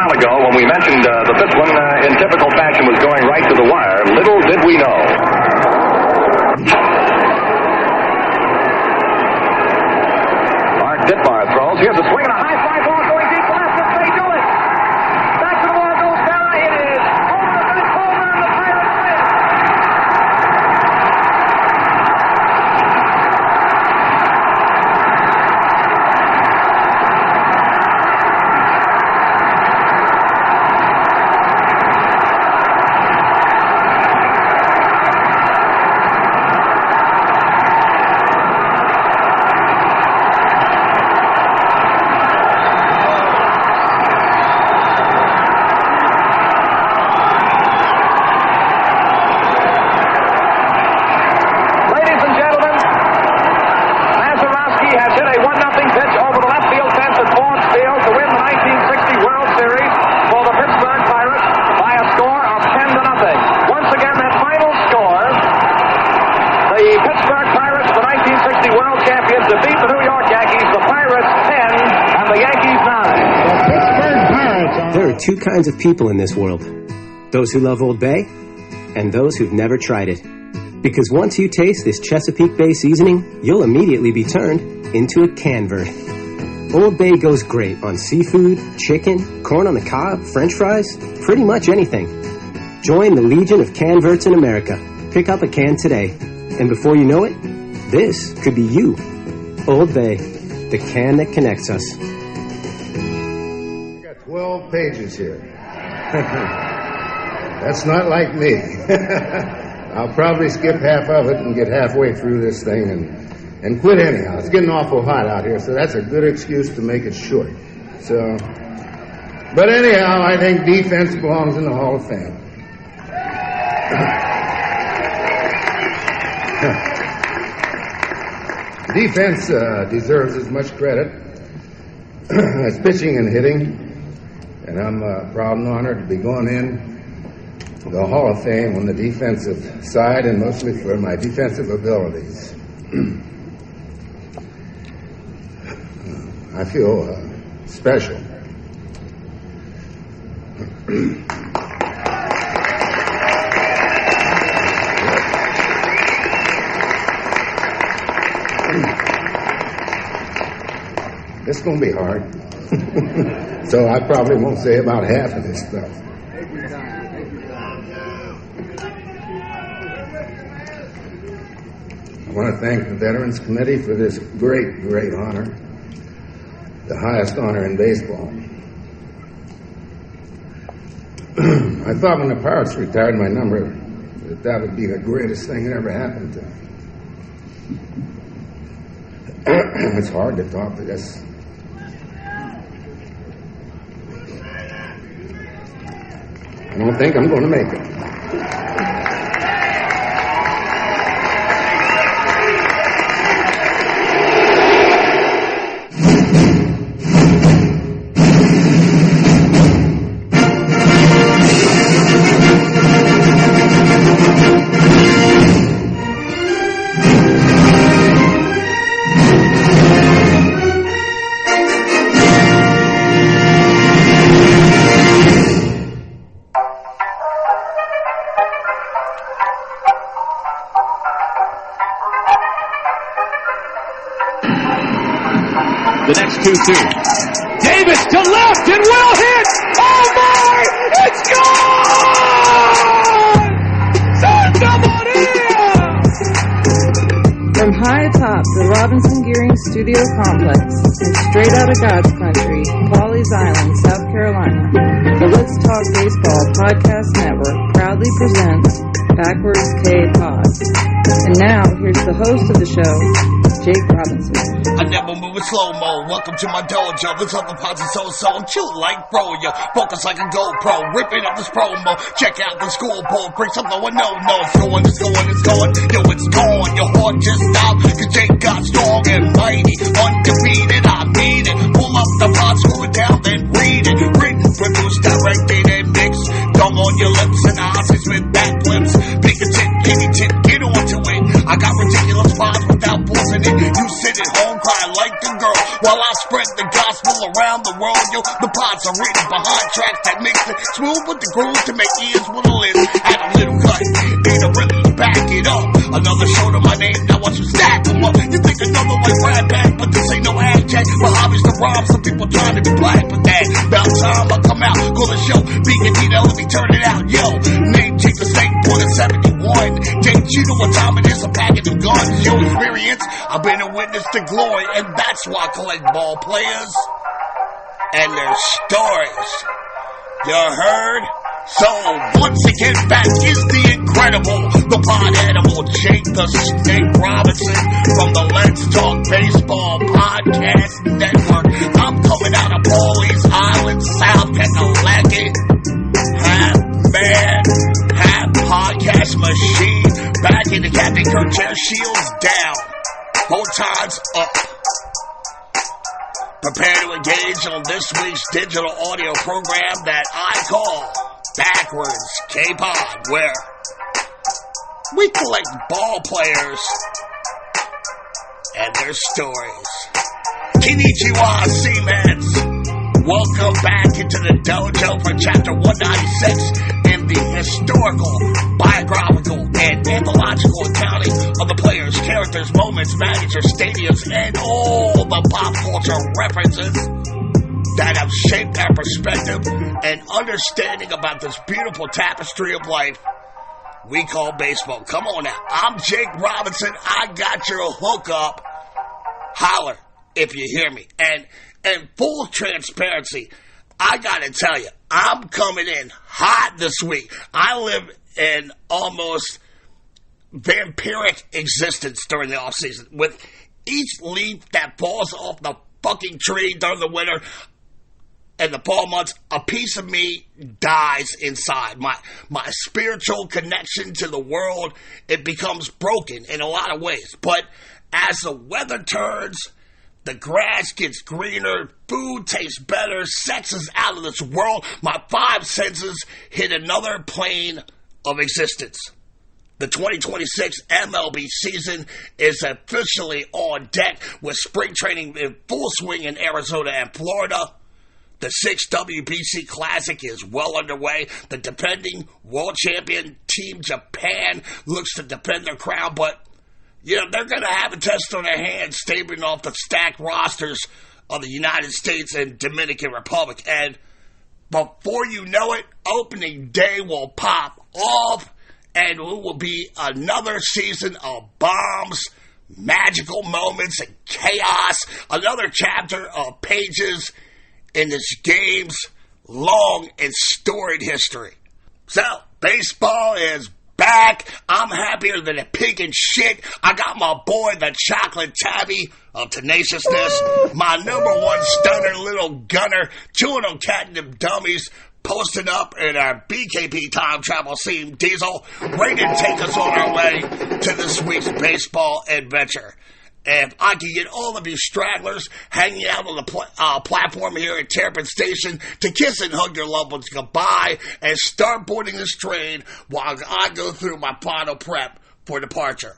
while ago when we mentioned that this one, in typical fashion, was going right to the wire. Little did we know. Mark Ditmar throws. Here's a swing and a high fly ball going deep left. If they do it. Back to the wall goes Barra. It is over the fence, over, and the Pirates win. The Pittsburgh Pirates, the 1960 World Champions, defeat the New York Yankees. The Pirates 10 and the Yankees 9. The Pittsburgh Pirates. There are two kinds of people in this world. Those who love Old Bay and those who've never tried it. Because once you taste this Chesapeake Bay seasoning, you'll immediately be turned into a canvert. Old Bay goes great on seafood, chicken, corn on the cob, French fries, pretty much anything. Join the Legion of Canverts in America. Pick up a can today. And before you know it, this could be you. Old Bay, the can that connects us. I got 12 pages here. That's not like me. I'll probably skip half of it and get halfway through this thing and quit anyhow. It's getting awful hot out here, so that's a good excuse to make it short. So, but anyhow, I think defense belongs in the Hall of Fame. Defense deserves as much credit as pitching and hitting, and I'm proud and honored to be going in the Hall of Fame on the defensive side, and mostly for my defensive abilities. I feel special. It's going to be hard. So I probably won't say about half of this stuff. I want to thank the Veterans Committee for this great, great honor. The highest honor in baseball. I thought when the Pirates retired my number that would be the greatest thing that ever happened to me. It's hard to talk to this. I don't think I'm going to make it. The next 2-2. Davis to left and will hit. Oh my! It's gone! Santa Maria! From high atop the Robinson Gearing Studio Complex and straight out of God's country, Pawleys Island, South Carolina, the Let's Talk Baseball Podcast Network proudly presents Backwards K Pod. And now, here's the host of the show, Jake Robinson. I never move in slow-mo. Welcome to my dojo. This other pods is so-so. I'm chill like bro, yo. Focus like a GoPro. Ripping up this promo. Check out the scoreboard. Bring something no one knows. It's going, it's going, it's going. Yo, it's gone. Your heart just stopped. Cause Jake got strong and mighty. Undefeated, I mean it. Pull up the pod, screw it down, then read it. Written, produced, directed, and mixed. Tongue on your lips and eyes with back flips. Pick a tip, give me tip, get onto it. I got ridiculous pods without pausing it. You sit at home, cry like a girl. while I spread the gospel around the world. Yo, the pods are written behind tracks that mix it smooth with the groove to make ears wanna listen. Add a little cut, ain't a rhythm to back it up. Another show to my name, now watch you stack them up. You think another like rap back, but this ain't no ad check. My hobby's to rhyme, some people trying to be black, but that about time I come out, call the show, Beacon Dino, let me turn it out. Yo, name change the state, point at 71. James, you know what time it is, I'm packing them guns. Yo, experience, I've been a witness to glory, and that's why I collect ball players and their stories. You heard? So, once again, back is the incredible, the pod animal, Jake the Snake Robinson from the Let's Talk Baseball Podcast Network. I'm coming out of Pawleys Island, South Kakalaki. Half man, half podcast machine. Back in the Captain Kirk chair, shields down, both times up. Prepare to engage on this week's digital audio program that I call Backwards K-Pod, where we collect ball players and their stories. Konnichiwa, Siemens. Welcome back into the dojo for chapter 196 in the historical, biographical, and anthological accounting of the players, characters, moments, managers, stadiums, and all the pop culture references that have shaped our perspective and understanding about this beautiful tapestry of life we call baseball. Come on now. I'm Jake Robinson. I got your hookup. Holler if you hear me. And full transparency, I gotta tell you, I'm coming in hot this week. I live in almost vampiric existence during the off season. With each leaf that falls off the fucking tree during the winter and the fall months, a piece of me dies inside. My spiritual connection to the world, it becomes broken in a lot of ways. But as the weather turns, the grass gets greener, food tastes better, sex is out of this world, my five senses hit another plane of existence. The 2026 MLB season is officially on deck with spring training in full swing in Arizona and Florida. The 6th WBC Classic is well underway. The defending world champion Team Japan looks to defend their crown, but you know, they're going to have a test on their hands staving off the stacked rosters of the United States and Dominican Republic. And before you know it, opening day will pop off, and it will be another season of bombs, magical moments, and chaos. Another chapter of pages in this game's long and storied history. So, baseball is back. I'm happier than a pig in shit. I got my boy, the chocolate tabby of tenaciousness, my number one stunner little gunner, chewing on catnip dummies, posted up in our BKP time travel scene diesel, ready to take us on our way to this week's baseball adventure. If I can get all of you stragglers hanging out on the platform here at Terrapin Station to kiss and hug your loved ones goodbye and start boarding this train while I go through my final prep for departure.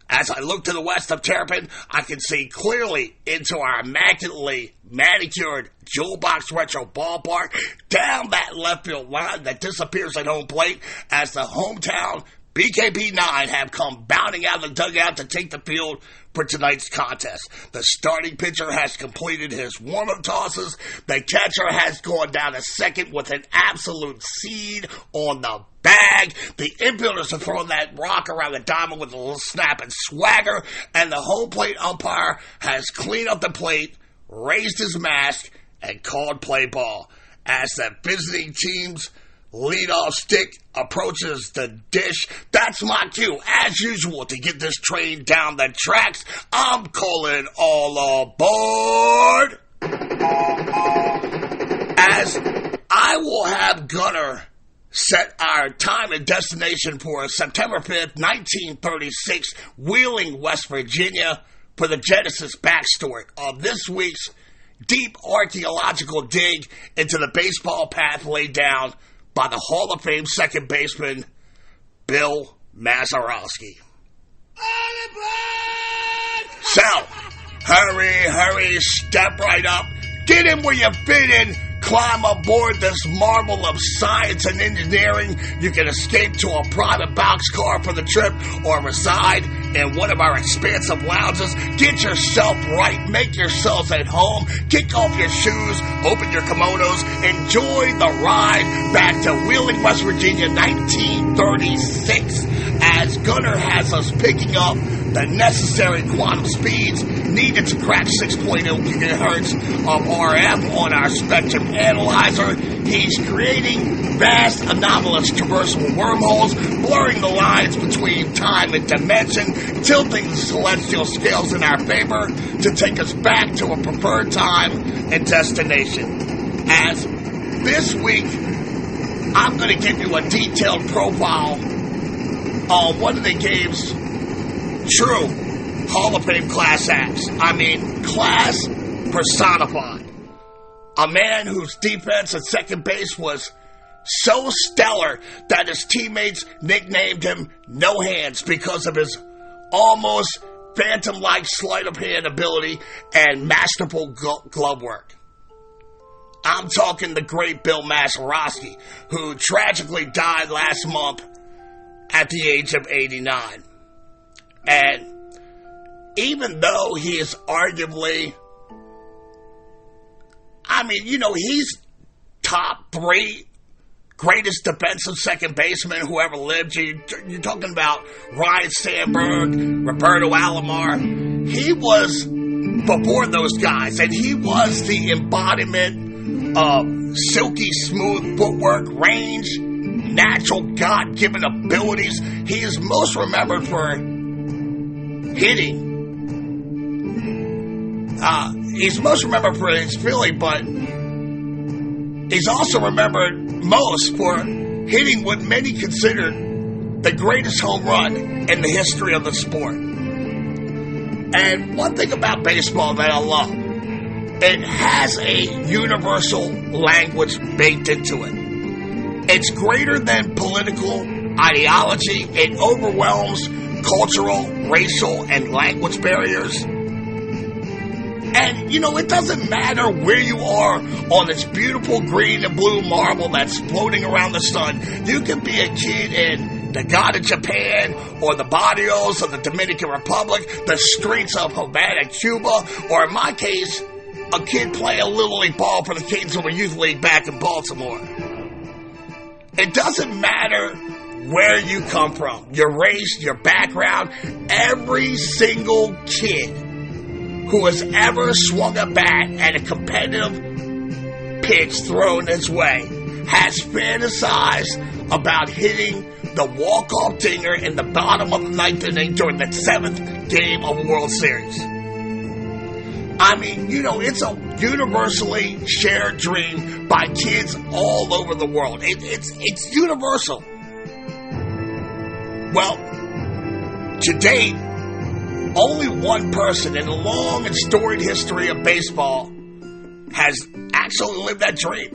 As I look to the west of Terrapin, I can see clearly into our immaculately manicured Jewel Box Retro ballpark, down that left field line that disappears at home plate as the hometown BKP9 have come bounding out of the dugout to take the field for tonight's contest. The starting pitcher has completed his warm-up tosses. The catcher has gone down to second with an absolute seed on the bag. The infielders have thrown that rock around the diamond with a little snap and swagger. And the home plate umpire has cleaned up the plate, raised his mask, and called play ball. As the visiting team's leadoff stick approaches the dish, that's my cue, as usual, to get this train down the tracks. I'm calling all aboard, as I will have Gunner set our time and destination for September 5th, 1936, Wheeling, West Virginia, for the genesis backstory of this week's deep archaeological dig into the baseball path laid down by the Hall of Fame second baseman, Bill Mazeroski. So, Hurry, step right up. Get in where you fit in. Climb aboard this marvel of science and engineering. You can escape to a private boxcar for the trip or reside in one of our expansive lounges. Get yourself right. Make yourselves at home. Kick off your shoes. Open your kimonos. Enjoy the ride back to Wheeling, West Virginia, 1936, as Gunnar has us picking up the necessary quantum speeds needed to crack 6.0 gigahertz of RF on our spectrum analyzer. He's creating vast, anomalous, traversable wormholes, blurring the lines between time and dimension, tilting the celestial scales in our favor to take us back to a preferred time and destination. As this week, I'm going to give you a detailed profile on one of the game's true Hall of Fame class acts. I mean, class personified. A man whose defense at second base was so stellar that his teammates nicknamed him No Hands because of his almost phantom-like sleight of hand ability and masterful glove work. I'm talking the great Bill Mazeroski, who tragically died last month at the age of 89. And even though he is arguably, he's top 3 greatest defensive second baseman who ever lived. You're talking about Ryan Sandberg, Roberto Alomar. He was before those guys, and he was the embodiment of silky smooth footwork, range, natural God-given abilities. He is most remembered for hitting. He's most remembered for his Philly, but he's also remembered most for hitting what many consider the greatest home run in the history of the sport. And one thing about baseball that I love, it has a universal language baked into it. It's greater than political ideology. It overwhelms cultural, racial, and language barriers. And, it doesn't matter where you are on this beautiful green and blue marble that's floating around the sun. You can be a kid in the God of Japan or the barrios of the Dominican Republic, the streets of Havana, Cuba, or in my case, a kid playing a Little League ball for the Kings of a Youth League back in Baltimore. It doesn't matter where you come from, your race, your background. Every single kid who has ever swung a bat at a competitive pitch thrown his way has fantasized about hitting the walk-off dinger in the bottom of the 9th inning during the 7th game of a World Series. It's a universally shared dream by kids all over the world. It's universal. Well, to date, only one person in the long and storied history of baseball has actually lived that dream.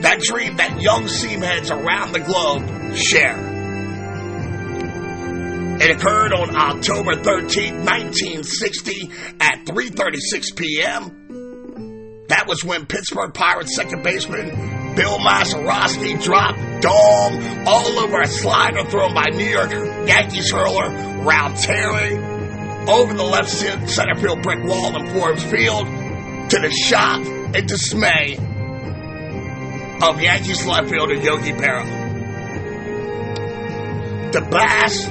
That dream that young seamheads around the globe share. It occurred on October 13, 1960 at 3:36 p.m. That was when Pittsburgh Pirates second baseman Bill Mazeroski dropped dome all over a slider thrown by New York Yankees hurler Ralph Terry over the left center field brick wall in Forbes Field to the shock and dismay of Yankees left fielder Yogi Berra. The blast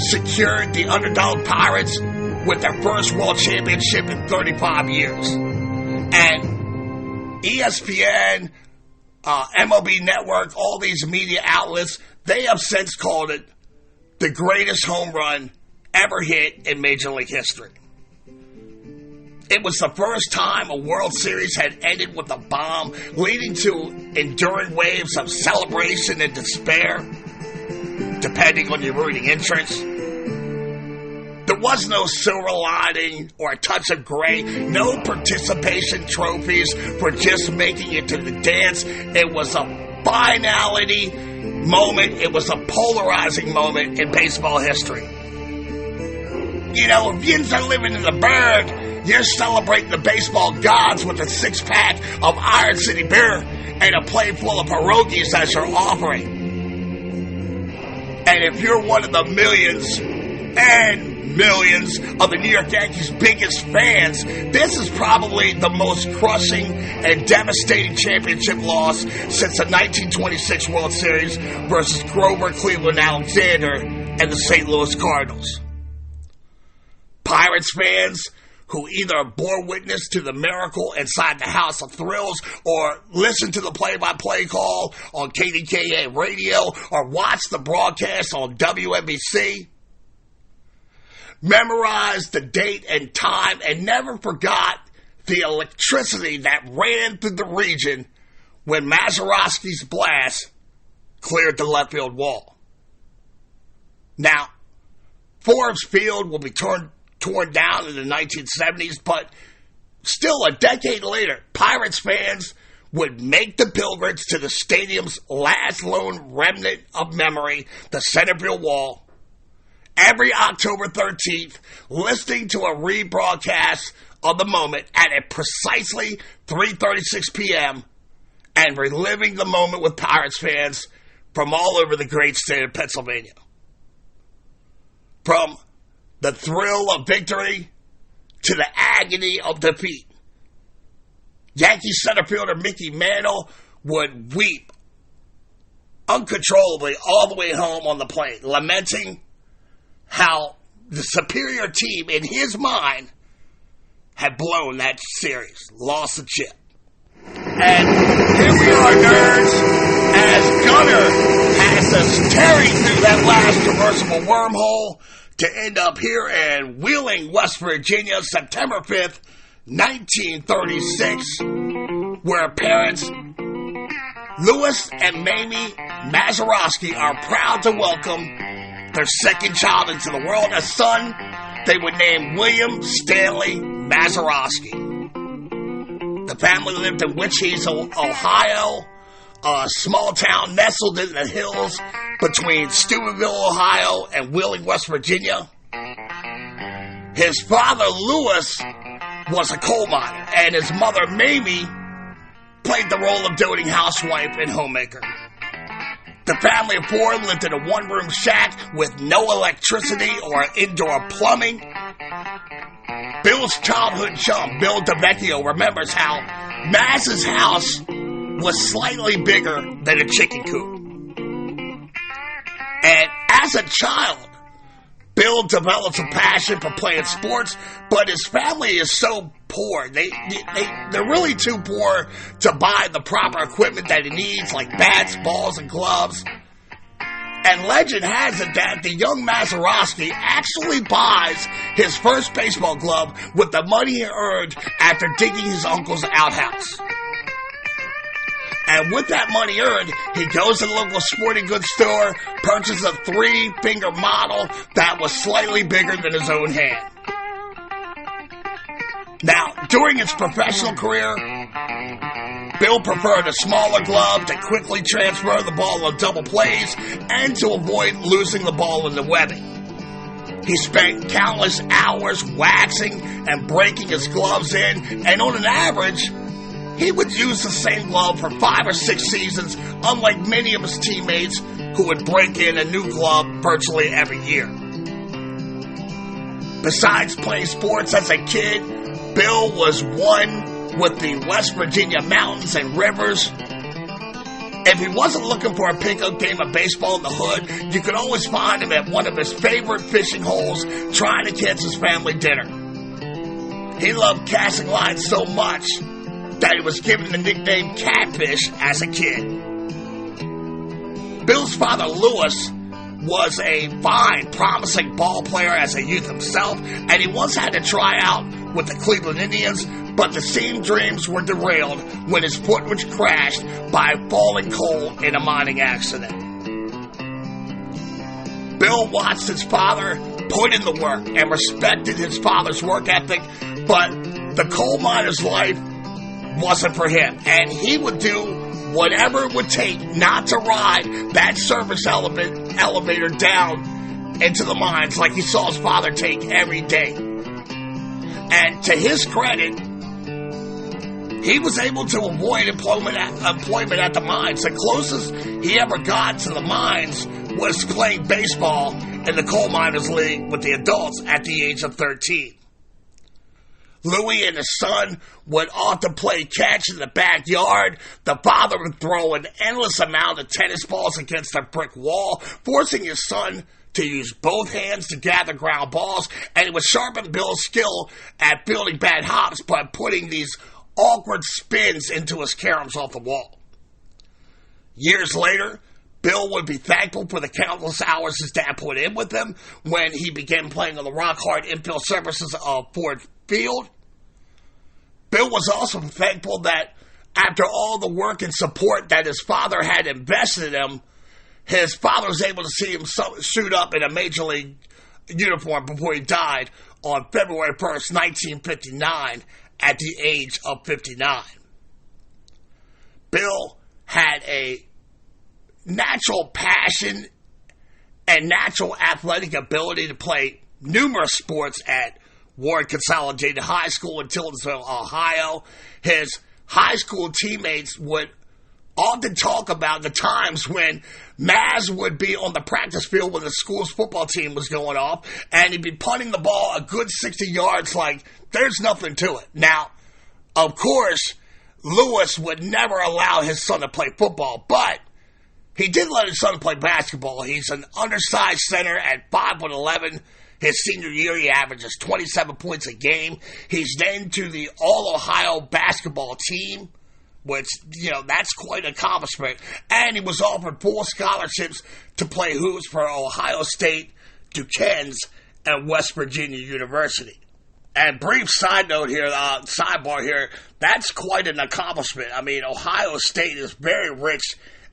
secured the underdog Pirates with their first world championship in 35 years. And ESPN, MLB Network, all these media outlets, they have since called it the greatest home run ever hit in Major League history. It was the first time a World Series had ended with a bomb, leading to enduring waves of celebration and despair, depending on your rooting interest. There was no silver lining or a touch of gray, no participation trophies for just making it to the dance. It was a finality moment. It was a polarizing moment in baseball history. You know, if yins are living in the Berg, you're celebrating the baseball gods with a 6-pack of Iron City beer and a plate full of pierogies as your offering. And if you're one of the millions and millions of the New York Yankees' biggest fans, this is probably the most crushing and devastating championship loss since the 1926 World Series versus Grover Cleveland Alexander and the St. Louis Cardinals. Pirates fans who either bore witness to the miracle inside the House of Thrills or listened to the play-by-play call on KDKA radio or watched the broadcast on WNBC, memorized the date and time and never forgot the electricity that ran through the region when Mazeroski's blast cleared the left field wall. Now, Forbes Field will be torn down in the 1970s, but still a decade later, Pirates fans would make the pilgrimage to the stadium's last lone remnant of memory, the Centerville Wall, every October 13th, listening to a rebroadcast of the moment at precisely 3:36 p.m. and reliving the moment with Pirates fans from all over the great state of Pennsylvania. From the thrill of victory to the agony of defeat, Yankee center fielder Mickey Mantle would weep uncontrollably all the way home on the plane, lamenting how the superior team, in his mind, had blown that series, lost the chip. And here we are, nerds, as Gunner has us tearing through that last traversable wormhole to end up here in Wheeling, West Virginia, September 5th, 1936, where parents Louis and Mamie Mazeroski are proud to welcome their second child into the world, a son they would name William Stanley Mazeroski. The family lived in Witch Hazel, Ohio, a small town nestled in the hills between Steubenville, Ohio, and Wheeling, West Virginia. His father, Louis, was a coal miner, and his mother, Mamie, played the role of doting housewife and homemaker. The family of four lived in a one-room shack with no electricity or indoor plumbing. Bill's childhood chum, Bill DeVecchio, remembers how Maz's house was slightly bigger than a chicken coop. And as a child, Bill develops a passion for playing sports, but his family is so poor. They're really too poor to buy the proper equipment that he needs, like bats, balls, and gloves. And legend has it that the young Mazeroski actually buys his first baseball glove with the money he earned after digging his uncle's outhouse. And with that money earned, he goes to the local sporting goods store, purchases a 3-finger model that was slightly bigger than his own hand. Now, during his professional career, Bill preferred a smaller glove to quickly transfer the ball on double plays and to avoid losing the ball in the webbing. He spent countless hours waxing and breaking his gloves in, and on an average, he would use the same glove for 5 or 6 seasons, unlike many of his teammates who would break in a new glove virtually every year. Besides playing sports as a kid, Bill was one with the West Virginia mountains and rivers. If he wasn't looking for a pickup game of baseball in the hood, you could always find him at one of his favorite fishing holes trying to catch his family dinner. He loved casting lines so much that he was given the nickname Catfish as a kid. Bill's father, Louis, was a fine, promising ball player as a youth himself, and he once had to try out with the Cleveland Indians, but the same dreams were derailed when his foot was crashed by falling coal in a mining accident. Bill watched his father put in the work and respected his father's work ethic, but the coal miner's life wasn't for him, and he would do whatever it would take not to ride that service elevator down into the mines like he saw his father take every day. And to his credit, he was able to avoid employment at the mines. The closest he ever got to the mines was playing baseball in the coal miners league with the adults at the age of 13. Louis and his son would often play catch in the backyard. The father would throw an endless amount of tennis balls against a brick wall, forcing his son to use both hands to gather ground balls, and it would sharpen Bill's skill at fielding bad hops by putting these awkward spins into his caroms off the wall. Years later, Bill would be thankful for the countless hours his dad put in with him when he began playing on the rock-hard infield surfaces of Ford Field. Bill was also thankful that after all the work and support that his father had invested in him, his father was able to see him suit up in a Major League uniform before he died on February 1st, 1959, at the age of 59. Bill had a natural passion and natural athletic ability to play numerous sports at Warren Consolidated High School in Tiltonsville, Ohio. His high school teammates would often talk about the times when Maz would be on the practice field when the school's football team was going off, and he'd be punting the ball a good 60 yards like there's nothing to it. Now, of course, Lewis would never allow his son to play football, but he did let his son play basketball. He's an undersized center at 5'11". His senior year, he averages 27 points a game. He's named to the All-Ohio basketball team, which, that's quite an accomplishment. And he was offered full scholarships to play hoops for Ohio State, Duquesne, and West Virginia University. And brief sidebar here, that's quite an accomplishment. I mean, Ohio State is very rich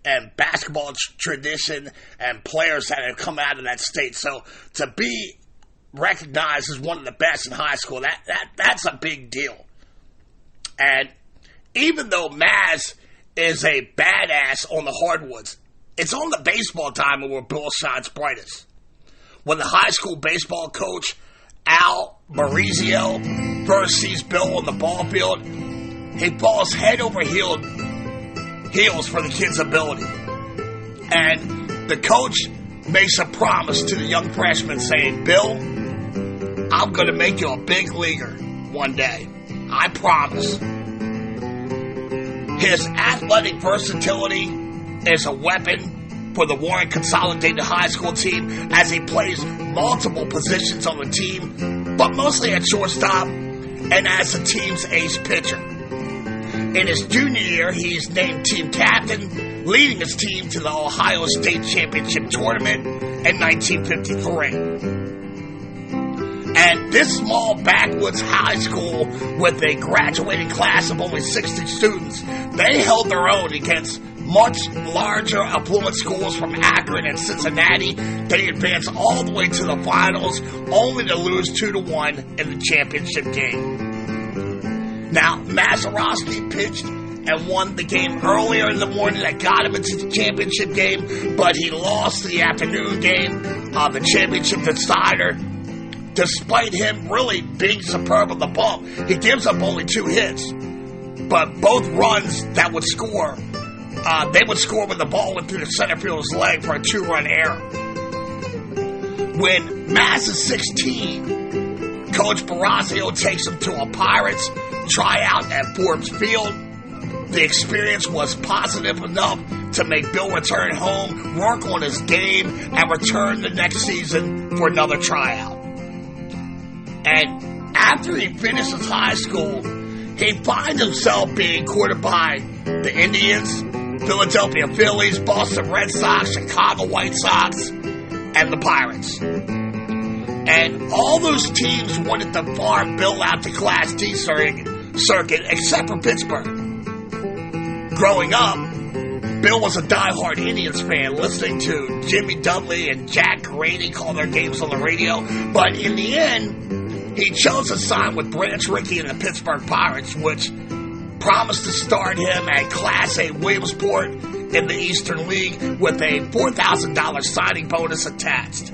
in basketball tradition and players that have come out of that state. So to be recognized as one of the best in high school, that's a big deal. And even though Maz is a badass on the hardwoods, it's on the baseball diamond where Bill shines brightest. When the high school baseball coach, Al Marizio, first sees Bill on the ball field, he falls head over heels for the kid's ability. And the coach makes a promise to the young freshman saying, Bill, I'm going to make you a big leaguer one day. I promise. His athletic versatility is a weapon for the Warren Consolidated High School team as he plays multiple positions on the team, but mostly at shortstop and as the team's ace pitcher. In his junior year, he's named team captain, leading his team to the Ohio State Championship Tournament in 1953. And this small backwoods high school with a graduating class of only 60 students, they held their own against much larger affluent schools from Akron and Cincinnati. They advanced all the way to the finals, only to lose 2-1 in the championship game. Now, Mazeroski pitched and won the game earlier in the morning that got him into the championship game, but he lost the afternoon game, the championship decider. Despite him really being superb on the bump, he gives up only 2 hits. But both runs that would score, they would score when the ball went through the center fielder's leg for a 2-run error. When Maz is 16, Coach Barazio takes him to a Pirates tryout at Forbes Field. The experience was positive enough to make Bill return home, work on his game, and return the next season for another tryout. And after he finishes high school, he finds himself being courted by the Indians, Philadelphia Phillies, Boston Red Sox, Chicago White Sox, and the Pirates. And all those teams wanted to farm Bill out to Class D circuit, except for Pittsburgh. Growing up, Bill was a diehard Indians fan, listening to Jimmy Dudley and Jack Grady call their games on the radio. But in the end, he chose to sign with Branch Rickey and the Pittsburgh Pirates, which promised to start him at Class A Williamsport in the Eastern League with a $4,000 signing bonus attached.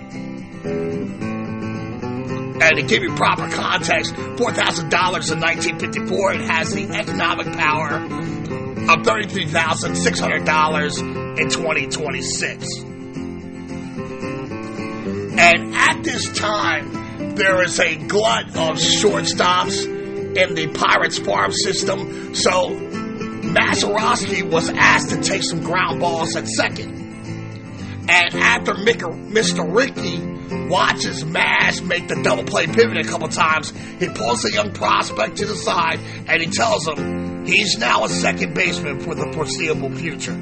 And to give you proper context, $4,000 in 1954, it has the economic power of $33,600 in 2026. And at this time, there is a glut of shortstops in the Pirates farm system, so Mazeroski was asked to take some ground balls at second. And after Mr. Ricky watches Maz make the double play pivot a couple times, he pulls a young prospect to the side and he tells him he's now a second baseman for the foreseeable future.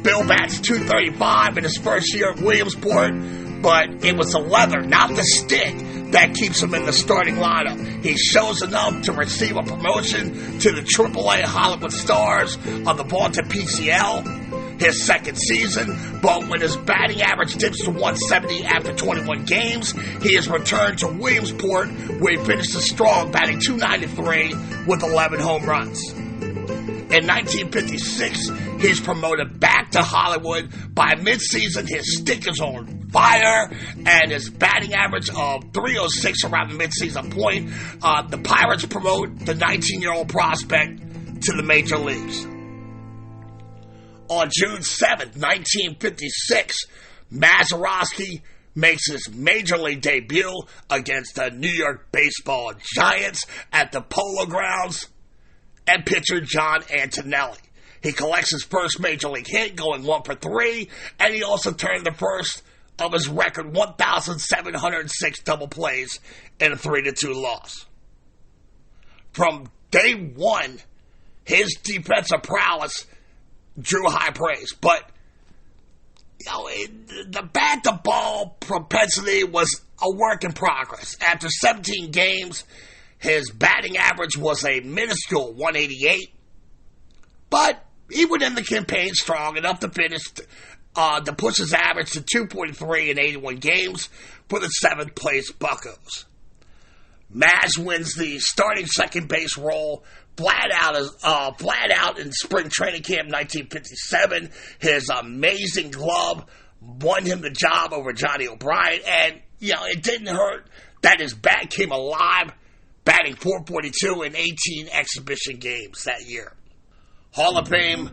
Bill bats .235 in his first year at Williamsport, but it was the leather, not the stick, that keeps him in the starting lineup. He shows enough to receive a promotion to the AAA Hollywood Stars on the vaunted PCL his second season, but when his batting average dips to 170 after 21 games, he is returned to Williamsport, where he finishes strong, batting .293 with 11 home runs. In 1956, he's promoted back to Hollywood. By midseason, his stick is on fire, and his batting average of .306 around the midseason point. The Pirates promote the 19-year-old prospect to the major leagues. On June 7th, 1956, Mazeroski makes his major league debut against the New York Baseball Giants at the Polo Grounds and pitcher John Antonelli. He collects his first major league hit, going 1 for 3, and he also turned the first of his record 1,706 double plays in a 3-2 loss. From day one, his defensive prowess drew high praise, but the bat-to-ball propensity was a work in progress. After 17 games, his batting average was a minuscule 188, but he would end the campaign strong enough to finish to push his average to 243 in 81 games for the 7th place Buccos. Maz wins the starting second base role flat out in spring training camp 1957. His amazing glove won him the job over Johnny O'Brien, and it didn't hurt that his bat came alive, batting .442 in 18 exhibition games that year. Hall of Fame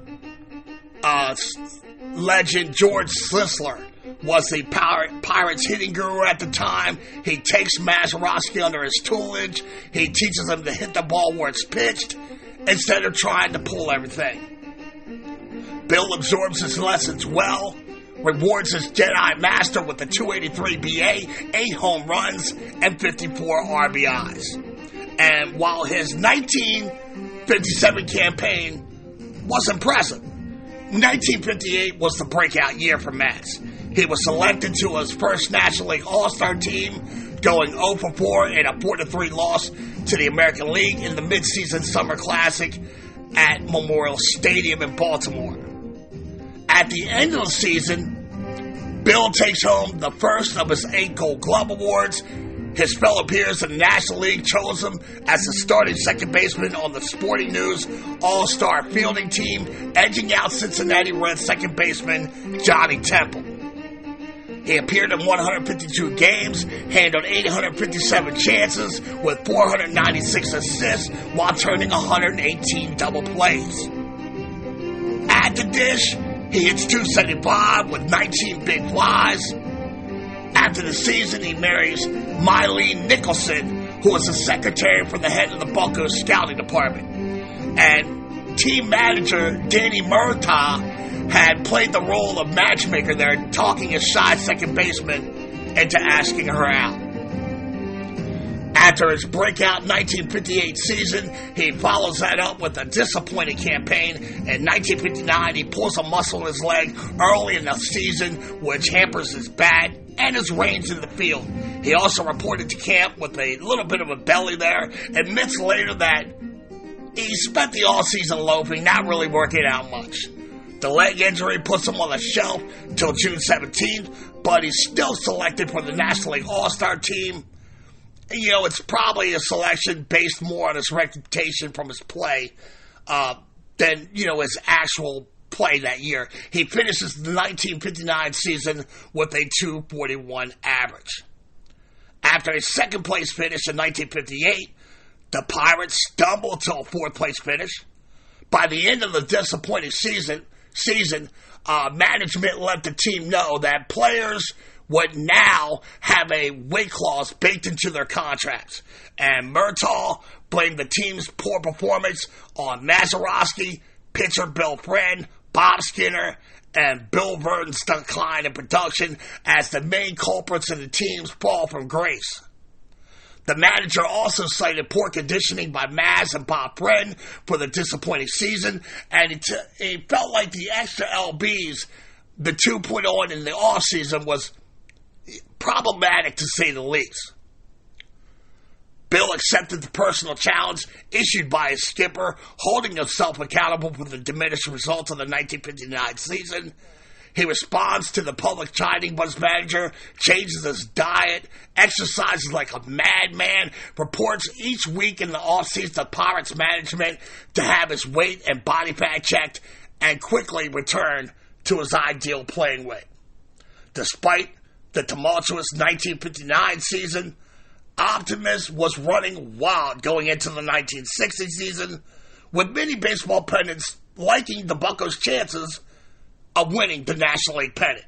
legend George Sisler was the Pirates hitting guru at the time. He takes Mazeroski under his tutelage. He teaches him to hit the ball where it's pitched instead of trying to pull everything. Bill absorbs his lessons well, rewards his Jedi Master with a .283 BA, 8 home runs, and 54 RBIs. And while his 1957 campaign was impressive, 1958 was the breakout year for Maz. He was selected to his first National League All-Star team, going 0 for 4 in a 4-3 loss to the American League in the midseason Summer Classic at Memorial Stadium in Baltimore. At the end of the season, Bill takes home the first of his 8 Gold Glove Awards. His fellow peers in the National League chose him as the starting second baseman on the Sporting News All-Star fielding team, edging out Cincinnati Reds second baseman Johnny Temple. He appeared in 152 games, handled 857 chances with 496 assists while turning 118 double plays. At the dish, he hits .275 with 19 big flies. After the season, he marries Mylene Nicholson, who was the secretary for the head of the Buccos scouting department. And team manager Danny Murtaugh had played the role of matchmaker there, talking his shy second baseman into asking her out. After his breakout 1958 season, he follows that up with a disappointing campaign. In 1959, he pulls a muscle in his leg early in the season, which hampers his bat and his range in the field. He also reported to camp with a little bit of a belly there, admits later that he spent the all-season loafing, not really working out much. The leg injury puts him on the shelf till June 17th, but he's still selected for the National League All-Star team. It's probably a selection based more on his reputation from his play than, his actual play that year. He finishes the 1959 season with a .241 average. After a second-place finish in 1958, the Pirates stumbled to a fourth-place finish. By the end of the disappointing season, management let the team know that players would now have a weight clause baked into their contracts. And Murtaugh blamed the team's poor performance on Mazeroski, pitcher Bill Friend, Bob Skinner, and Bill Verdon's decline in production as the main culprits in the team's fall from grace. The manager also cited poor conditioning by Maz and Bob Friend for the disappointing season, and it felt like the extra LBs the two put on in the offseason was problematic to say the least. Bill accepted the personal challenge issued by his skipper, holding himself accountable for the diminished results of the 1959 season. He responds to the public chiding by his manager, changes his diet, exercises like a madman, reports each week in the offseason to Pirates management to have his weight and body fat checked, and quickly return to his ideal playing weight. Despite the tumultuous 1959 season, optimism was running wild going into the 1960 season, with many baseball pundits liking the Buccos' chances of winning the National League pennant.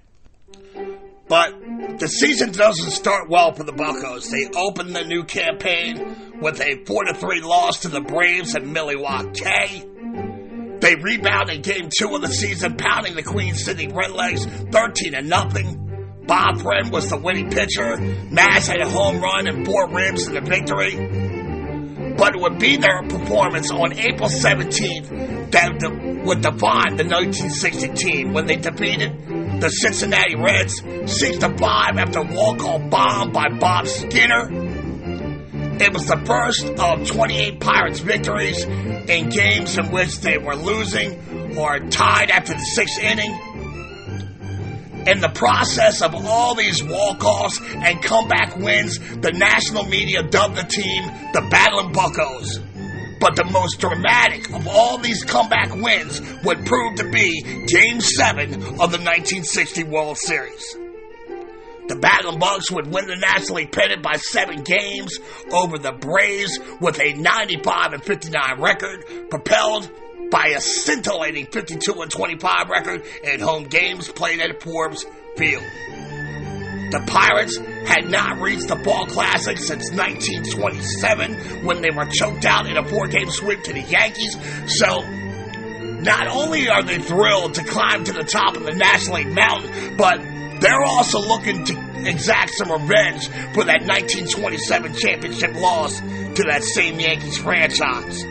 But the season doesn't start well for the Buccos. They open the new campaign with a 4-3 loss to the Braves at Milwaukee. They rebound in Game 2 of the season, pounding the Queen City Redlegs 13-0. Bob Friend was the winning pitcher. Maz had a home run and 4 ribs in the victory. But it would be their performance on April 17th that would define the 1960 team when they defeated the Cincinnati Reds 6-5 after a walk-off bomb by Bob Skinner. It was the first of 28 Pirates victories in games in which they were losing or tied after the 6th inning. In the process of all these walk-offs and comeback wins, the national media dubbed the team the Battlin' Buccos. But the most dramatic of all these comeback wins would prove to be Game 7 of the 1960 World Series. The Battlin' Bucs would win the National League pennant by 7 games over the Braves with a 95-59 record, propelled by a scintillating 52-25 record in home games played at Forbes Field. The Pirates had not reached the Fall Classic since 1927 when they were choked out in a 4-game sweep to the Yankees, so not only are they thrilled to climb to the top of the National League mountain, but they're also looking to exact some revenge for that 1927 championship loss to that same Yankees franchise.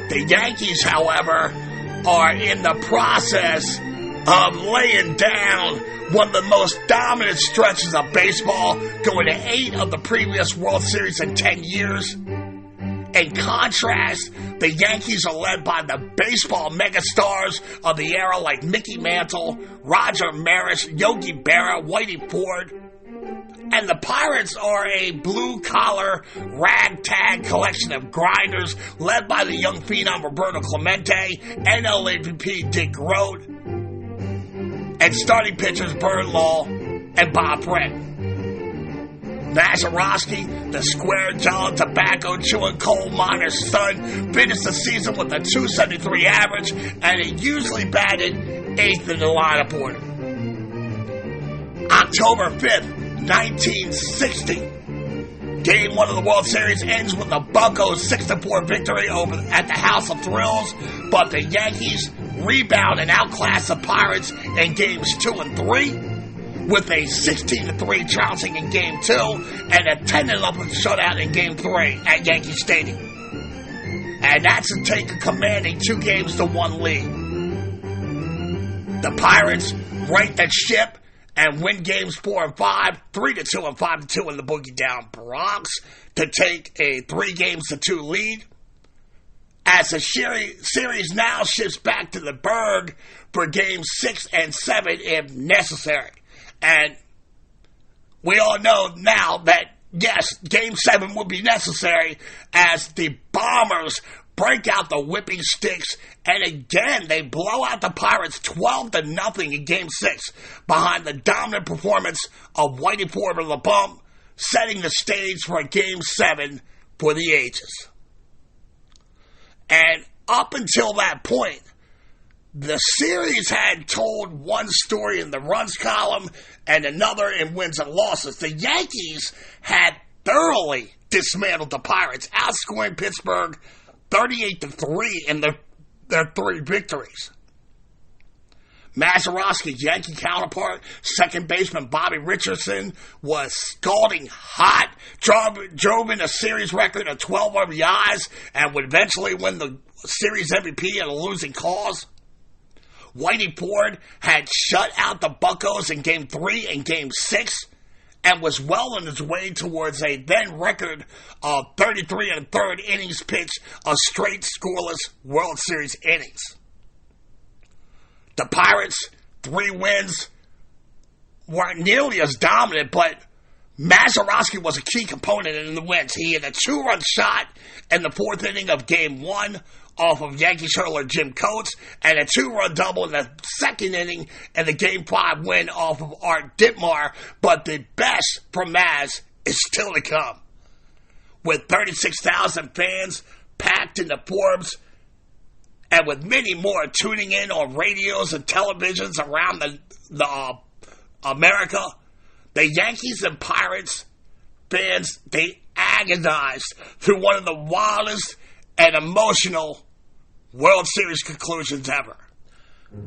The Yankees, however, are in the process of laying down one of the most dominant stretches of baseball, going to 8 of the previous World Series in 10 years. In contrast, the Yankees are led by the baseball megastars of the era like Mickey Mantle, Roger Maris, Yogi Berra, Whitey Ford. And the Pirates are a blue-collar, ragtag collection of grinders led by the young phenom Roberto Clemente, NL MVP Dick Groat, and starting pitchers Bert Law and Bob Friend. Mazeroski, the square-jawed, tobacco-chewing coal miner's son, finished the season with a .273 average, and he usually batted 8th in the lineup order. October 5th, 1960. Game 1 of the World Series ends with the Buccos' 6-4 victory at the House of Thrills, but the Yankees rebound and outclass the Pirates in games 2 and 3, with a 16-3 trouncing in Game 2 and a 10-11 shutout in Game 3 at Yankee Stadium. And that's to take a commanding 2-1 lead. The Pirates right the ship and win games 4 and 5, 3-2 and 5-2 in the Boogie Down Bronx to take a 3-2 lead. As the series now shifts back to the Berg for games 6 and 7 if necessary. And we all know now that, yes, Game 7 will be necessary as the Bombers break out the whipping sticks, and again, they blow out the Pirates 12-0 in Game 6 behind the dominant performance of Whitey Ford on the bump, setting the stage for a Game 7 for the ages. And up until that point, the series had told one story in the runs column and another in wins and losses. The Yankees had thoroughly dismantled the Pirates, outscoring Pittsburgh 38-3 in their 3 victories. Mazeroski's Yankee counterpart, second baseman Bobby Richardson, was scalding hot, drove in a series record of 12 RBIs, and would eventually win the series MVP at a losing cause. Whitey Ford had shut out the Buccos in Game 3 and Game 6, and was well on his way towards a then record of 33 1/3 innings pitched of straight scoreless World Series innings. The Pirates' 3 wins weren't nearly as dominant, but Mazeroski was a key component in the wins. He had a 2-run shot in the 4th inning of Game 1 off of Yankees hurler Jim Coates, and a 2-run double in the 2nd inning in the Game 5 win off of Art Ditmar. But the best from Maz is still to come. With 36,000 fans packed into Forbes, and with many more tuning in on radios and televisions around the America, the Yankees and Pirates fans, they agonized through one of the wildest and emotional World Series conclusions ever.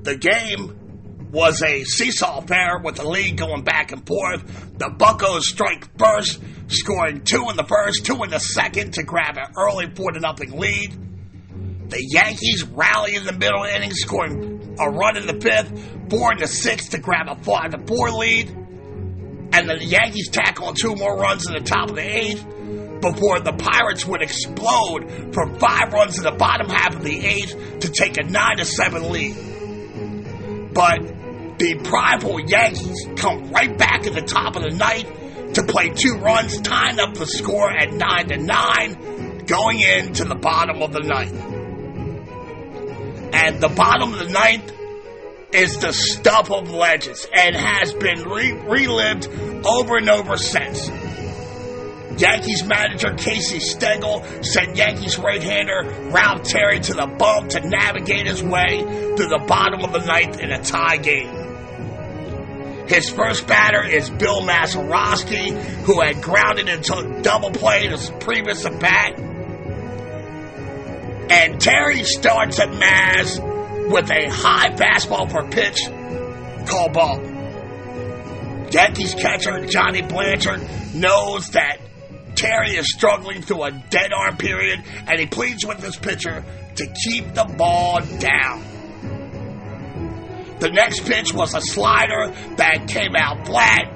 The game was a seesaw affair with the lead going back and forth. The Buccos strike first, scoring 2 in the first, 2 in the second to grab an early 4-0 lead. The Yankees rally in the middle innings, scoring a run in the 5th, 4 in the 6th to grab a 5-4 lead. And the Yankees tack on 2 more runs in the top of the 8th before the Pirates would explode for 5 runs in the bottom half of the 8th to take a 9-7 lead. But the prideful Yankees come right back at the top of the ninth to play 2 runs, tying up the score at 9-9, going into the bottom of the ninth. And the bottom of the ninth is the stuff of legends and has been relived over and over since. Yankees manager Casey Stengel sent Yankees right-hander Ralph Terry to the bump to navigate his way through the bottom of the ninth in a tie game. His first batter is Bill Mazeroski, who had grounded into double play in his previous at-bat. And Terry starts at Maz with a high fastball for pitch called ball. Yankees catcher Johnny Blanchard knows that Terry is struggling through a dead arm period, and he pleads with his pitcher to keep the ball down. The next pitch was a slider that came out flat.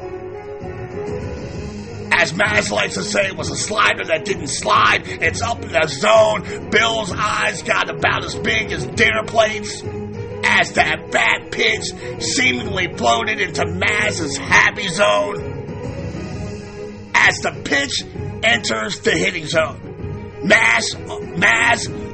As Maz likes to say, it was a slider that didn't slide. It's up in the zone. Bill's eyes got about as big as dinner plates as that bat pitch seemingly floated into Maz's happy zone. As the pitch enters the hitting zone, Maz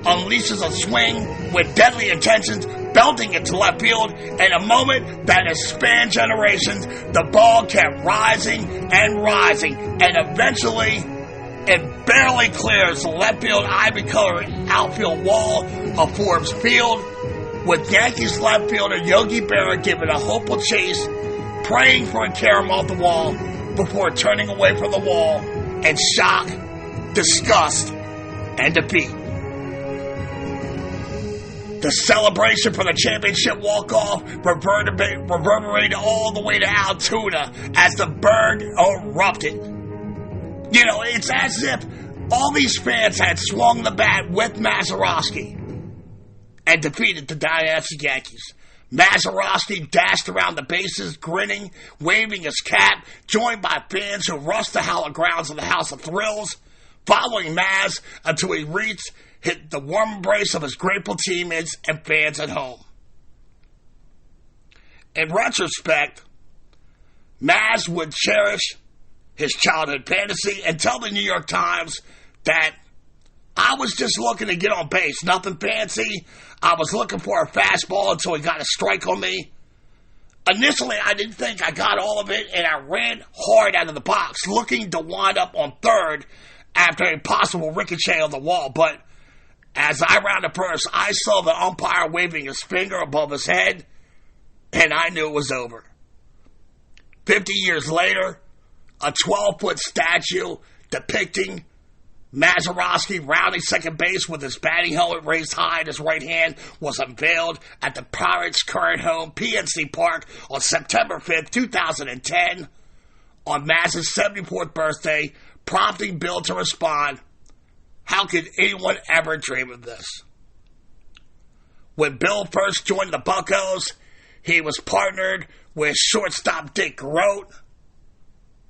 unleashes a swing with deadly intentions, belting it to left field. In a moment that has spanned generations, the ball kept rising and rising, and eventually it barely clears the left field ivy-colored outfield wall of Forbes Field, with Yankees left fielder Yogi Berra giving a hopeful chase, praying for a carom off the wall before turning away from the wall in shock, disgust, and defeat. The celebration for the championship walk-off reverberated all the way to Altoona as the bird erupted. You know, it's as if all these fans had swung the bat with Mazeroski and defeated the dynastic Yankees. Mazeroski dashed around the bases, grinning, waving his cap, joined by fans who rushed the hallowed grounds of the House of Thrills, following Maz until he hit the warm embrace of his grateful teammates and fans at home. In retrospect, Maz would cherish his childhood fantasy and tell the New York Times that I was just looking to get on base, nothing fancy. I was looking for a fastball until he got a strike on me. Initially, I didn't think I got all of it, and I ran hard out of the box, looking to wind up on third after a possible ricochet on the wall. But as I rounded first, I saw the umpire waving his finger above his head, and I knew it was over. 50 years later, a 12-foot statue depicting Mazeroski rounding second base with his batting helmet raised high in his right hand was unveiled at the Pirates' current home, PNC Park, on September 5th, 2010, on Maz's 74th birthday, prompting Bill to respond, "How could anyone ever dream of this?" When Bill first joined the Buccos, he was partnered with shortstop Dick Groat.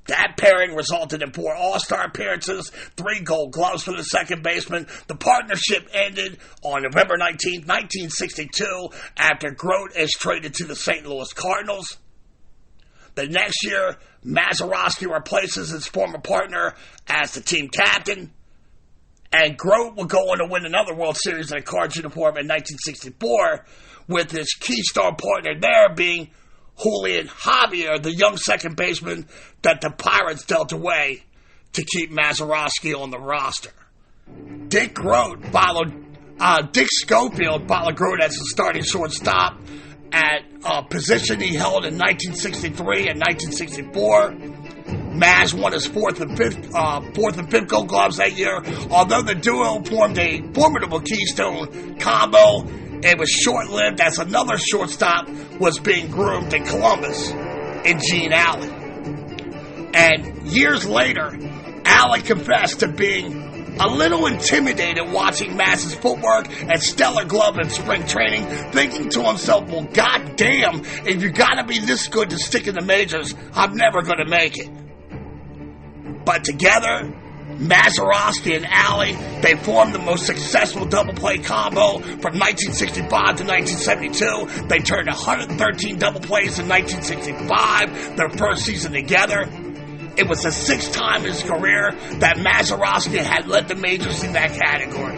That pairing resulted in 4 All-Star appearances, 3 Gold Gloves for the second baseman. The partnership ended on November 19, 1962, after Groat is traded to the St. Louis Cardinals. The next year, Mazeroski replaces his former partner as the team captain, and Groat would go on to win another World Series in a Cards uniform in 1964, with his key star partner there being Julian Javier, the young second baseman that the Pirates dealt away to keep Mazeroski on the roster. Dick Schofield followed Groat as a starting shortstop at a position he held in 1963 and 1964. Maz won his fourth and fifth Gold Gloves that year. Although the duo formed a formidable Keystone combo, it was short-lived as another shortstop was being groomed in Columbus in Gene Alley. And years later, Alley confessed to being a little intimidated watching Maz's footwork and stellar glove in spring training, thinking to himself, well, goddamn, if you gotta be this good to stick in the majors, I'm never gonna make it. But together, Mazeroski and Alley, they formed the most successful double-play combo from 1965 to 1972. They turned 113 double plays in 1965, their first season together. It was the 6th time in his career that Mazeroski had led the majors in that category.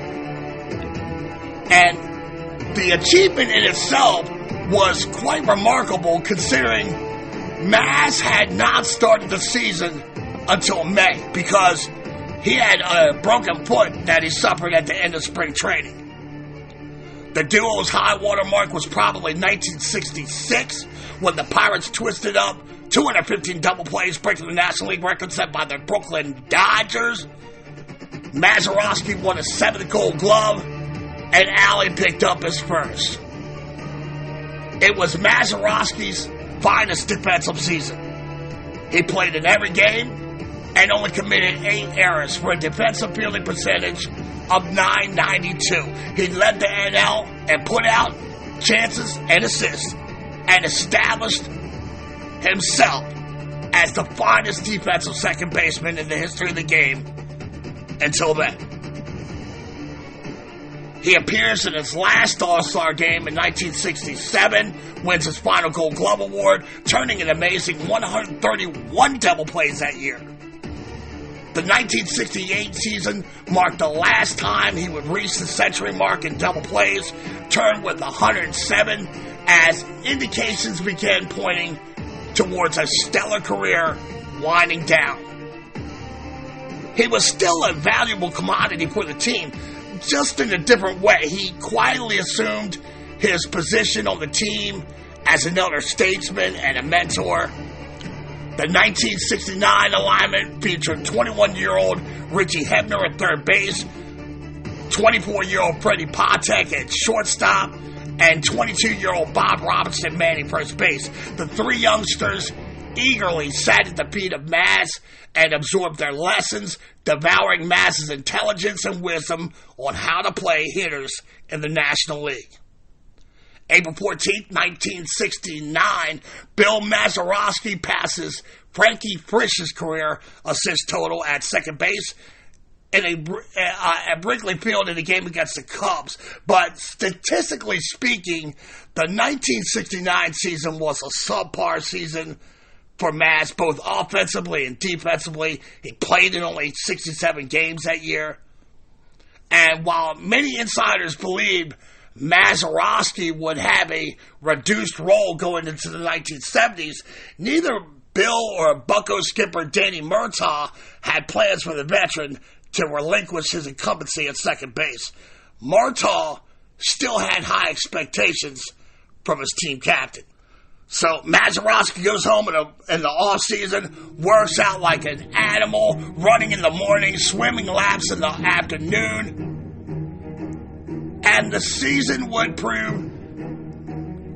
And the achievement in itself was quite remarkable, considering Maz had not started the season until May, because he had a broken foot that he suffered at the end of spring training. The duo's high water mark was probably 1966, when the Pirates twisted up 215 double plays, breaking the National League record set by the Brooklyn Dodgers. Mazeroski won his 7th Gold Glove, and Alley picked up his first. It was Mazeroski's finest defensive season. He played in every game and only committed 8 errors for a defensive fielding percentage of .992. He led the NL and put out chances and assists, and established himself as the finest defensive second baseman in the history of the game until then. He appears in his last All-Star game in 1967, wins his final Gold Glove award, turning an amazing 131 double plays that year. The 1968 season marked the last time he would reach the century mark in double plays, turned with 107, as indications began pointing towards a stellar career winding down. He was still a valuable commodity for the team, just in a different way. He quietly assumed his position on the team as an elder statesman and a mentor. The 1969 alignment featured 21-year-old Richie Hebner at third base, 24-year-old Freddie Patek at shortstop, and 22-year-old Bob Robinson manning first base. The 3 youngsters eagerly sat at the feet of Maz and absorbed their lessons, devouring Maz's intelligence and wisdom on how to play hitters in the National League. April 14th, 1969, Bill Mazeroski passes Frankie Frisch's career assist total at second base at Wrigley Field in a game against the Cubs. But statistically speaking, the 1969 season was a subpar season for Maz, both offensively and defensively. He played in only 67 games that year. And while many insiders believe Mazeroski would have a reduced role going into the 1970s, neither Bill or Bucco skipper Danny Murtaugh had plans for the veteran to relinquish his incumbency at second base. Murtaugh still had high expectations from his team captain. So Mazeroski goes home in the off-season, works out like an animal, running in the morning, swimming laps in the afternoon. And the season would prove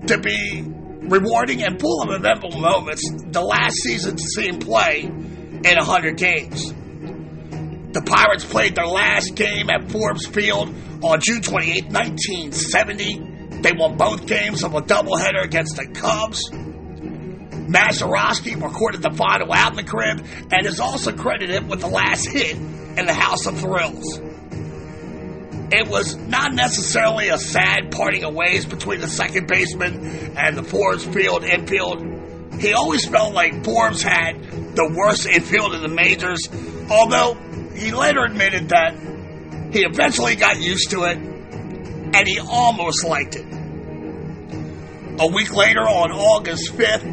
to be rewarding and full of eventful moments. The last season to see him play in 100 games. The Pirates played their last game at Forbes Field on June 28, 1970. They won both games of a doubleheader against the Cubs. Mazeroski recorded the final out in the crib and is also credited with the last hit in the House of Thrills. It was not necessarily a sad parting of ways between the second baseman and the Forbes Field infield. He always felt like Forbes had the worst infield in the majors, although he later admitted that he eventually got used to it and he almost liked it. A week later, on August 5th,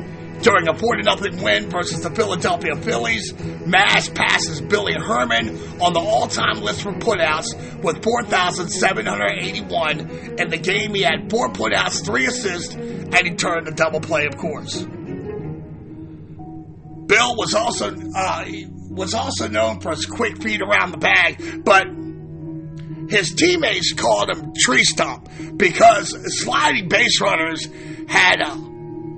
during a 4-0 win versus the Philadelphia Phillies, Maz passes Billy Herman on the all-time list for putouts with 4,781. In the game, he had 4 putouts, 3 assists, and he turned a double play, of course. Bill was also known for his quick feet around the bag, but his teammates called him Tree Stump because sliding base runners had a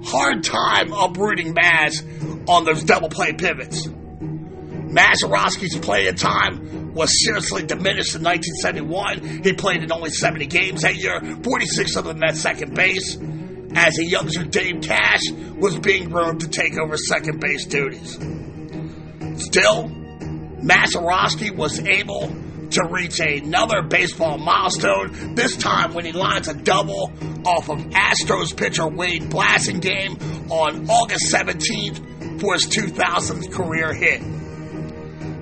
hard time uprooting Maz on those double play pivots. Mazeroski's playing time was seriously diminished in 1971. He played in only 70 games that year, 46 of them at second base, as a youngster Dave Cash was being groomed to take over second base duties. Still, Mazeroski was able to reach another baseball milestone, this time when he lines a double off of Astros pitcher Wade Blasingame on August 17th for his 2000th career hit.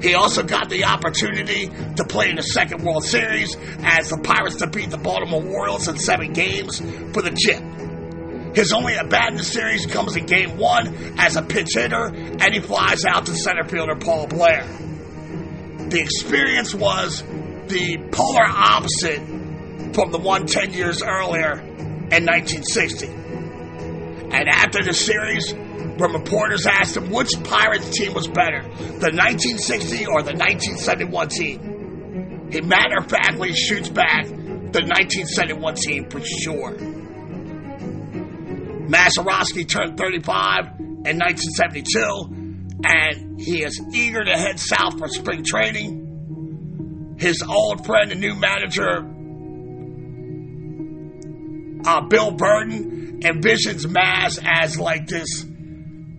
He also got the opportunity to play in the second World Series as the Pirates defeat the Baltimore Orioles in 7 games for the chip. His only at-bat in the series comes in Game 1 as a pinch hitter, and he flies out to center fielder Paul Blair. The experience was the polar opposite from the one 10 years earlier in 1960. And after the series, when reporters asked him which Pirates team was better, the 1960 or the 1971 team, he matter-of-factly shoots back the 1971 team for sure. Mazeroski turned 35 in 1972, and he is eager to head south for spring training. His old friend and new manager, Bill Burton, envisions Maz as like this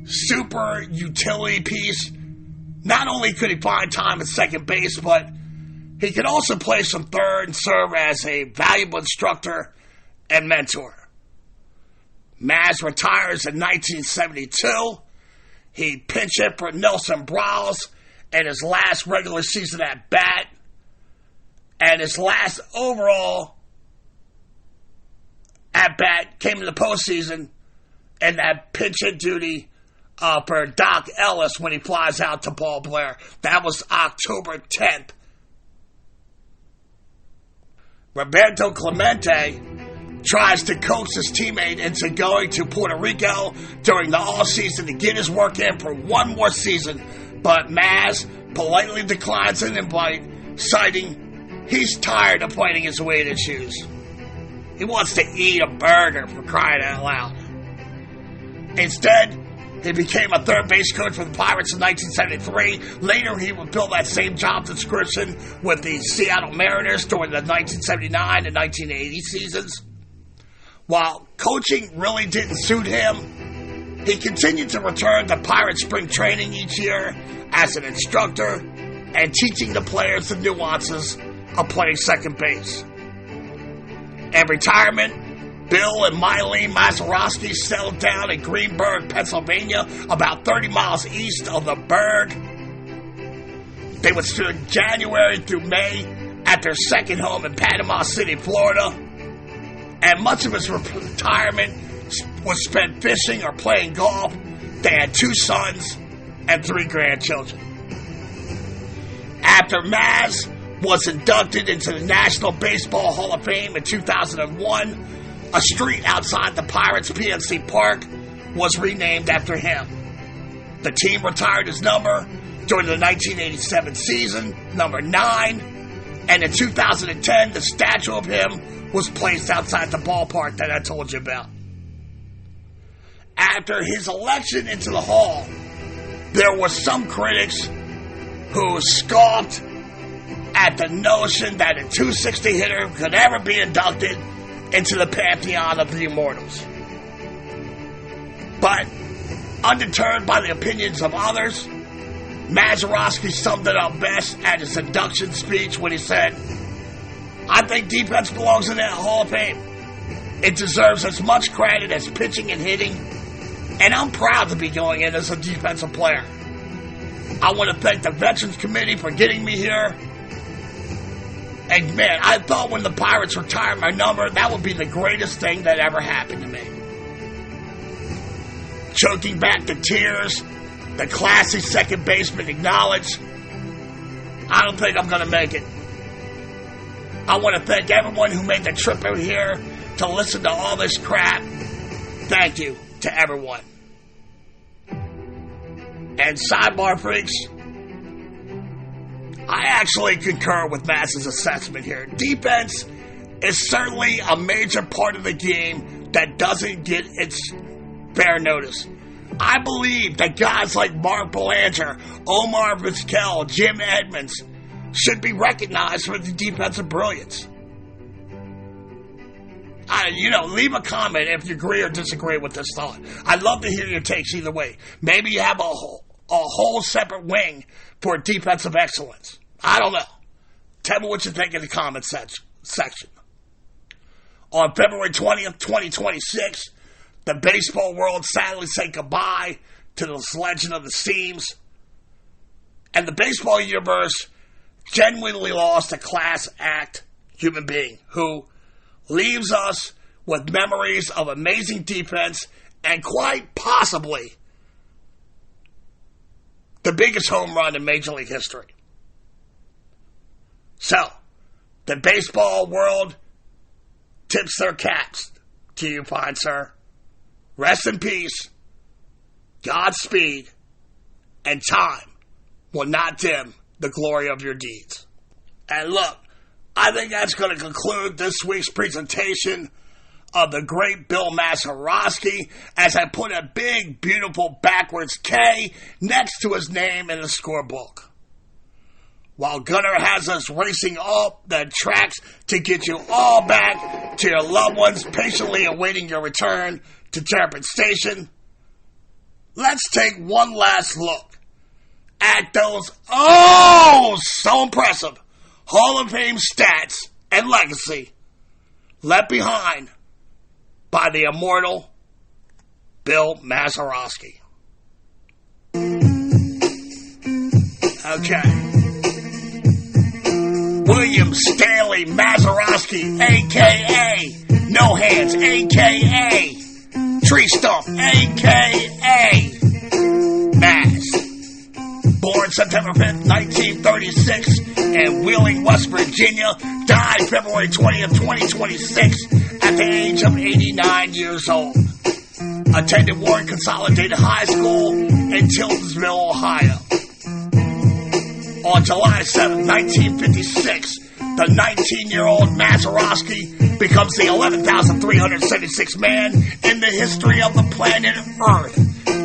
super utility piece. Not only could he find time at second base, but he could also play some third and serve as a valuable instructor and mentor. Maz retires in 1972. He pinch hit for Nelson Brawls in his last regular season at bat. And his last overall at bat came in the postseason and that pinch hit duty for Doc Ellis when he flies out to Paul Blair. That was October 10th. Roberto Clemente tries to coax his teammate into going to Puerto Rico during the offseason to get his work in for one more season, but Maz politely declines an invite, citing he's tired of fighting his way in shoes. He wants to eat a burger, for crying out loud. Instead, he became a third base coach for the Pirates in 1973. Later, he would fill that same job description with the Seattle Mariners during the 1979 and 1980 seasons. While coaching really didn't suit him, he continued to return to Pirate spring training each year as an instructor and teaching the players the nuances of playing second base. In retirement, Bill and Mylene Mazeroski settled down in Greenburgh, Pennsylvania, about 30 miles east of the Burgh. They would spend January through May at their second home in Panama City, Florida. and much of his retirement was spent fishing or playing golf. They had 2 sons and 3 grandchildren. After Maz was inducted into the National Baseball Hall of Fame in 2001, a street outside the Pirates' PNC Park was renamed after him. The team retired his number during the 1987 season, number 9, and in 2010, the statue of him was placed outside the ballpark that I told you about. After his election into the Hall, there were some critics who scoffed at the notion that a 260 hitter could ever be inducted into the pantheon of the immortals. But, undeterred by the opinions of others, Mazeroski summed it up best at his induction speech when he said, "I think defense belongs in that Hall of Fame. It deserves as much credit as pitching and hitting, and I'm proud to be going in as a defensive player. I want to thank the Veterans Committee for getting me here. And man, I thought when the Pirates retired my number, that would be the greatest thing that ever happened to me." Choking back the tears, the classy second baseman acknowledged, "I don't think I'm going to make it. I want to thank everyone who made the trip out here to listen to all this crap. Thank you to everyone." And sidebar freaks, I actually concur with Maz's assessment here. Defense is certainly a major part of the game that doesn't get its fair notice. I believe that guys like Mark Belanger, Omar Vizquel, Jim Edmonds should be recognized for the defensive brilliance. Leave a comment if you agree or disagree with this thought. I'd love to hear your takes either way. Maybe you have a whole separate wing for defensive excellence. I don't know. Tell me what you think in the comment section. On February 20th, 2026, the baseball world sadly said goodbye to this legend of the seams, and the baseball universe genuinely lost a class act human being who leaves us with memories of amazing defense and quite possibly the biggest home run in Major League history. So, the baseball world tips their caps to you, fine sir. Rest in peace, Godspeed, and time will not dim the glory of your deeds. And look, I think that's going to conclude this week's presentation of the great Bill Mazeroski, as I put a big, beautiful backwards K next to his name in the scorebook. While Gunnar has us racing up the tracks to get you all back to your loved ones patiently awaiting your return to Terrapin Station, let's take one last look at those so impressive Hall of Fame stats and legacy left behind by the immortal Bill Mazeroski. Okay. William Stanley Mazeroski, a.k.a. No Hands, a.k.a. Tree Stump, a.k.a. Maz. Born September 5th, 1936 in Wheeling, West Virginia, died February 20th, 2026 at the age of 89 years old. Attended Warren Consolidated High School in Tiltonsville, Ohio. On July 7, 1956, the 19-year-old Mazeroski becomes the 11,376th man in the history of the planet Earth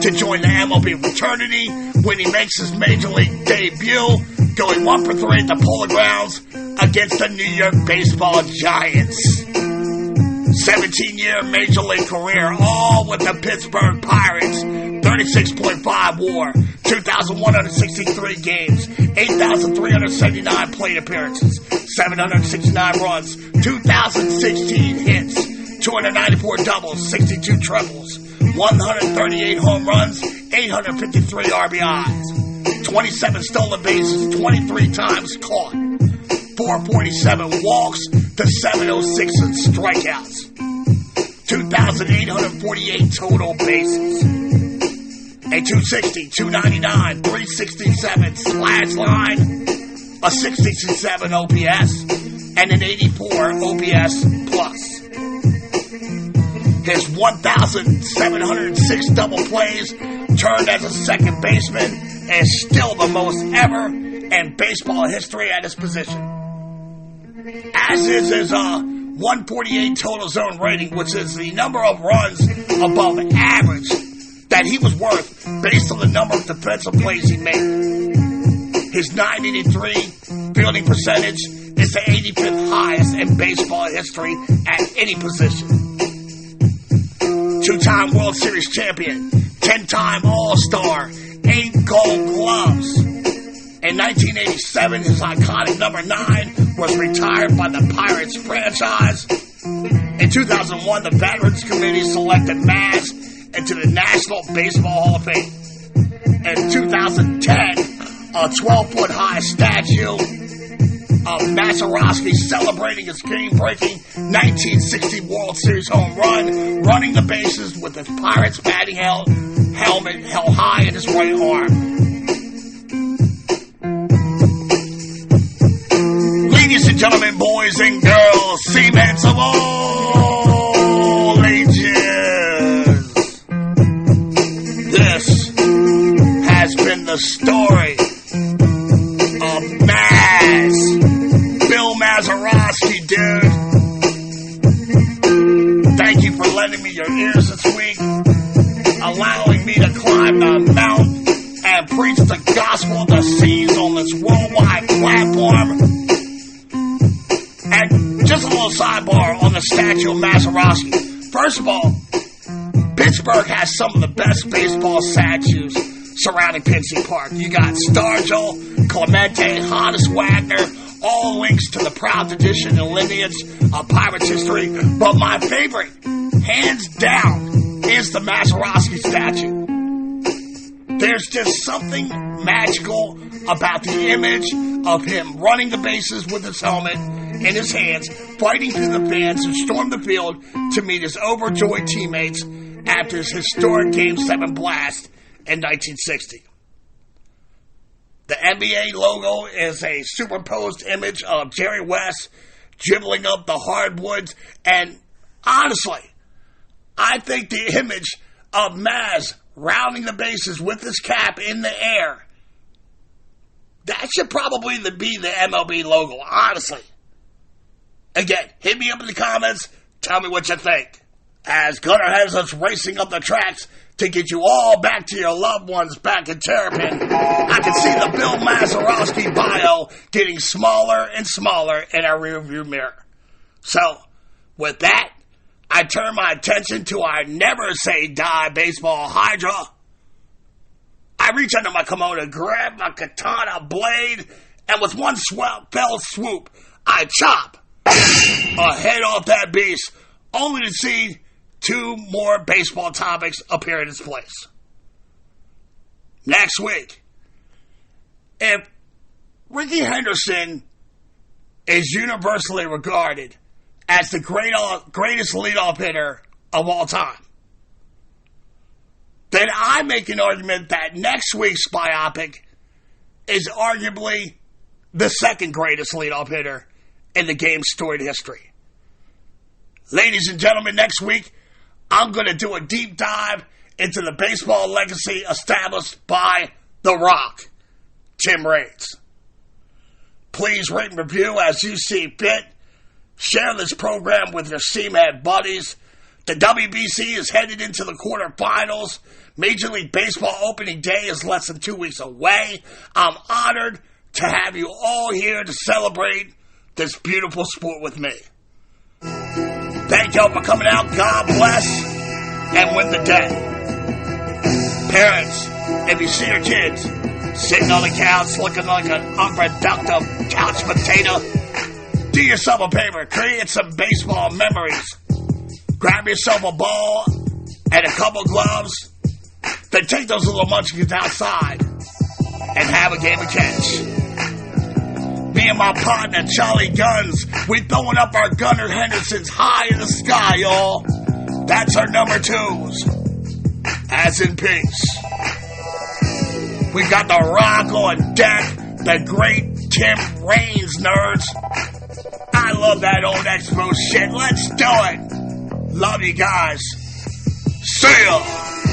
to join the MLB fraternity when he makes his Major League debut, going 1 for 3 at the Polo Grounds against the New York Baseball Giants. 17-year Major League career, all with the Pittsburgh Pirates. 36.5 WAR, 2,163 games, 8,379 plate appearances, 769 runs, 2,016 hits, 294 doubles, 62 triples, 138 home runs, 853 RBIs, 27 stolen bases, 23 times caught, 447 walks to 706 in strikeouts. 1,848 total bases. A 260, 299, 367 slash line, a 667 OPS, and an 84 OPS plus. His 1,706 double plays turned as a second baseman is still the most ever in baseball history at his position. As is his 148 total zone rating, which is the number of runs above average that he was worth based on the number of defensive plays he made. His .983 fielding percentage is the 85th highest in baseball history at any position. Two-time World Series champion, 10-time All-Star, 8 Gold Gloves. In 1987, his iconic number 9 was retired by the Pirates franchise. In 2001, the Veterans Committee selected Maz into the National Baseball Hall of Fame. In 2010, a 12-foot-high statue of Mazeroski celebrating his game-breaking 1960 World Series home run, running the bases with his Pirates batting helmet held high in his right arm. Ladies and gentlemen, boys and girls, seamen of all ages, this has been the story of Maz. Bill Mazeroski, dude. Thank you for lending me your ears this week, allowing me to climb the mountain and preach the gospel of the seas on this worldwide platform. And just a little sidebar on the statue of Mazeroski. First of all, Pittsburgh has some of the best baseball statues surrounding PNC Park. You got Stargell, Clemente, Hannes Wagner, all links to the proud tradition and lineage of Pirates history. But my favorite, hands down, is the Mazeroski statue. There's just something magical about the image of him running the bases with his helmet in his hands, fighting through the fans who stormed the field to meet his overjoyed teammates after his historic Game 7 blast in 1960. The NBA logo is a superimposed image of Jerry West dribbling up the hardwoods, and honestly, I think the image of Maz rounding the bases with his cap in the air, that should probably be the MLB logo, honestly. Again, hit me up in the comments, tell me what you think. As Gunnar has us racing up the tracks to get you all back to your loved ones back in Terrapin, I can see the Bill Mazeroski bio getting smaller and smaller in our rearview mirror. So, with that, I turn my attention to our never-say-die baseball hydra. I reach under my kimono, grab my katana blade, and with one fell swoop, I chop a head off that beast, only to see 2 more baseball topics appear in its place. Next week, if Rickey Henderson is universally regarded as the greatest leadoff hitter of all time, then I make an argument that next week's biopic is arguably the second greatest leadoff hitter in the game's storied history. Ladies and gentlemen, next week, I'm going to do a deep dive into the baseball legacy established by The Rock, Tim Raines. Please rate and review as you see fit. Share this program with your Seamhead buddies. The WBC is headed into the quarterfinals. Major League Baseball opening day is less than 2 weeks away. I'm honored to have you all here to celebrate this beautiful sport with me. Thank y'all for coming out. God bless and win the day. Parents, if you see your kids sitting on the couch looking like an unproductive couch potato, do yourself a favor. Create some baseball memories. Grab yourself a ball and a couple gloves. Then take those little munchkins outside and have a game of catch. Me and my partner, Charlie Guns, we throwing up our Gunnar Hendersons high in the sky, y'all. That's our number 2s. As in pinks. We got The Rock on deck. The great Tim Raines, nerds. I love that old Expo shit. Let's do it. Love you guys. See ya.